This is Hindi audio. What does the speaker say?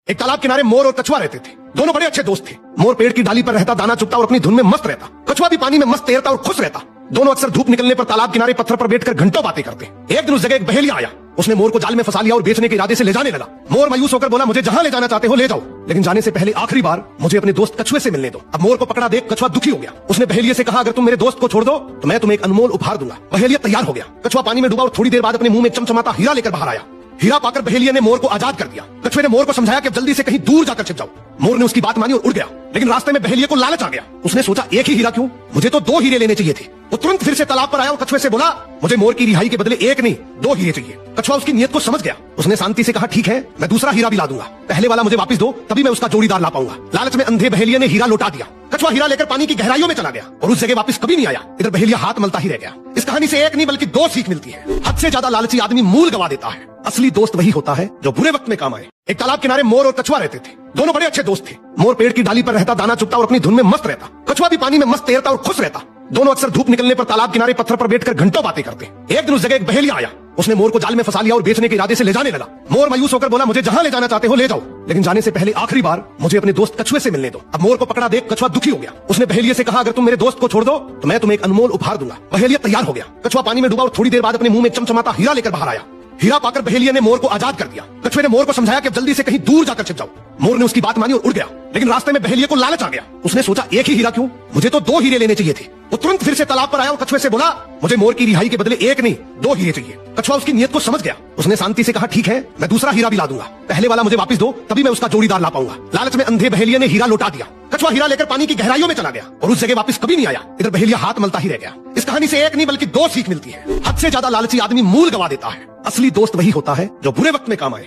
एक तालाब किनारे मोर और कछुआ रहते थे। दोनों बड़े अच्छे दोस्त थे। मोर पेड़ की डाली पर रहता, दाना चुगता और अपनी धुन में मस्त रहता। कछुआ भी पानी में मस्त तैरता और खुश रहता। दोनों अक्सर धूप निकलने पर तालाब किनारे पत्थर पर बैठकर घंटों बातें करते। एक दिन उस जगह एक बहेलिया आया। उसने मोर को जाल में फंसा लिया और बेचने के इरादे से ले जाने लगा। मोर मायूस होकर बोला, मुझे जहां ले जाना चाहते हो ले जाओ, लेकिन जाने से पहले आखिरी बार मुझे अपने दोस्त कछुए से मिलने दो। अब मोर को पकड़ा देख कछुआ दुखी हो गया। उसने बहेलिये से कहा, अगर तुम मेरे दोस्त को छोड़ दो तो मैं तुम्हें एक अनमोल उपहार दूंगा। बहेलिया तैयार हो गया। कछुआ पानी में डूबा और थोड़ी देर बाद अपने मुंह में चमचमाता हीरा लेकर बाहर आया। हीरा पाकर बहेलिया ने मोर को आजाद कर दिया। कछुए ने मोर को समझाया कि जल्दी से कहीं दूर जाकर छिप जाओ। मोर ने उसकी बात मानी और उड़ गया, लेकिन रास्ते में बहेलिया को लालच आ गया। उसने सोचा, एक ही हीरा क्यों, मुझे तो 2 हीरे लेने चाहिए थे। वो तुरंत फिर से तालाब पर आया और कछुए से बोला, मुझे मोर की रिहाई के बदले 1 नहीं 2 हीरे चाहिए। कछुआ उसकी नियत को समझ गया। उसने शांति से कहा, ठीक है, मैं दूसरा हीरा भी ला दूंगा, पहले वाला मुझे वापस दो, तभी मैं उसका जोड़ीदार ला पाऊंगा। लालच में अंधे बहेलिया ने हीरा लौटा दिया। कछुआ हीरा लेकर पानी की गहराइयों में चला गया और उस जगह वापस कभी नहीं आया। इधर बहेलिया हाथ मलता ही रह गया। इस कहानी से 1 नहीं बल्कि 2 सीख मिलती है। हद से ज्यादा लालची आदमी मूल गवा देता है। असली दोस्त वही होता है जो बुरे वक्त में काम आए। एक तालाब किनारे मोर और कछुआ रहते थे। दोनों बड़े अच्छे दोस्त थे। मोर पेड़ की डाली पर रहता, दाना चुगता और अपनी धुन में मस्त रहता। कछुआ भी पानी में मस्त तैरता और खुश रहता। दोनों अक्सर धूप निकलने पर तालाब किनारे पत्थर पर बैठकर घंटों बातें करते। एक दिन उस जगह एक बहेलिया आया। उसने मोर को जाल में फंसा लिया और बेचने के इरादे से ले जाने लगा। मोर मायूस होकर बोला, मुझे जहां ले जाना चाहते हो ले जाओ, लेकिन जाने से पहले आखिरी बार मुझे अपने दोस्त कछुए से मिलने दो। अब मोर को पकड़ा देख कछुआ दुखी हो गया। उसने बहेलिये से कहा, अगर तुम मेरे दोस्त को छोड़ दो तो मैं तुम्हें एक अनमोल उपहार दूंगा। बहेलिया तैयार हो गया। कछुआ पानी में डूबा और थोड़ी देर बाद अपने मुंह में चमचमाता हीरा लेकर बाहर आया। हीरा पाकर बहेलिया ने मोर को आजाद कर दिया। कछुए ने मोर को समझाया कि जल्दी से कहीं दूर जाकर छिप जाओ। मोर ने उसकी बात मानी और उड़ गया, लेकिन रास्ते में बहेलिया को लालच आ गया। उसने सोचा, एक ही हीरा क्यों, मुझे तो 2 हीरे लेने चाहिए थे। वो तुरंत फिर से तालाब पर आया और कछुए से बोला, मुझे मोर की रिहाई के बदले 1 नहीं 2 हीरे चाहिए। कछुआ उसकी नियत को समझ गया। उसने शांति से कहा, ठीक है, मैं दूसरा हीरा भी ला दूंगा, पहले वाला मुझे वापस दो, तभी मैं उसका जोड़ीदार ला पाऊंगा। लालच में अंधे बहेलिया ने हीरा लौटा दिया। कछुआ हीरा लेकर पानी की गहराइयों में चला गया और उस जगह वापस कभी नहीं आया। इधर बहेलिया हाथ मलता ही रह गया। इस कहानी से 1 नहीं बल्कि 2 सीख मिलती है। हद से ज्यादा लालची आदमी मूल गवा देता है। असली दोस्त वही होता है जो बुरे वक्त में काम आए।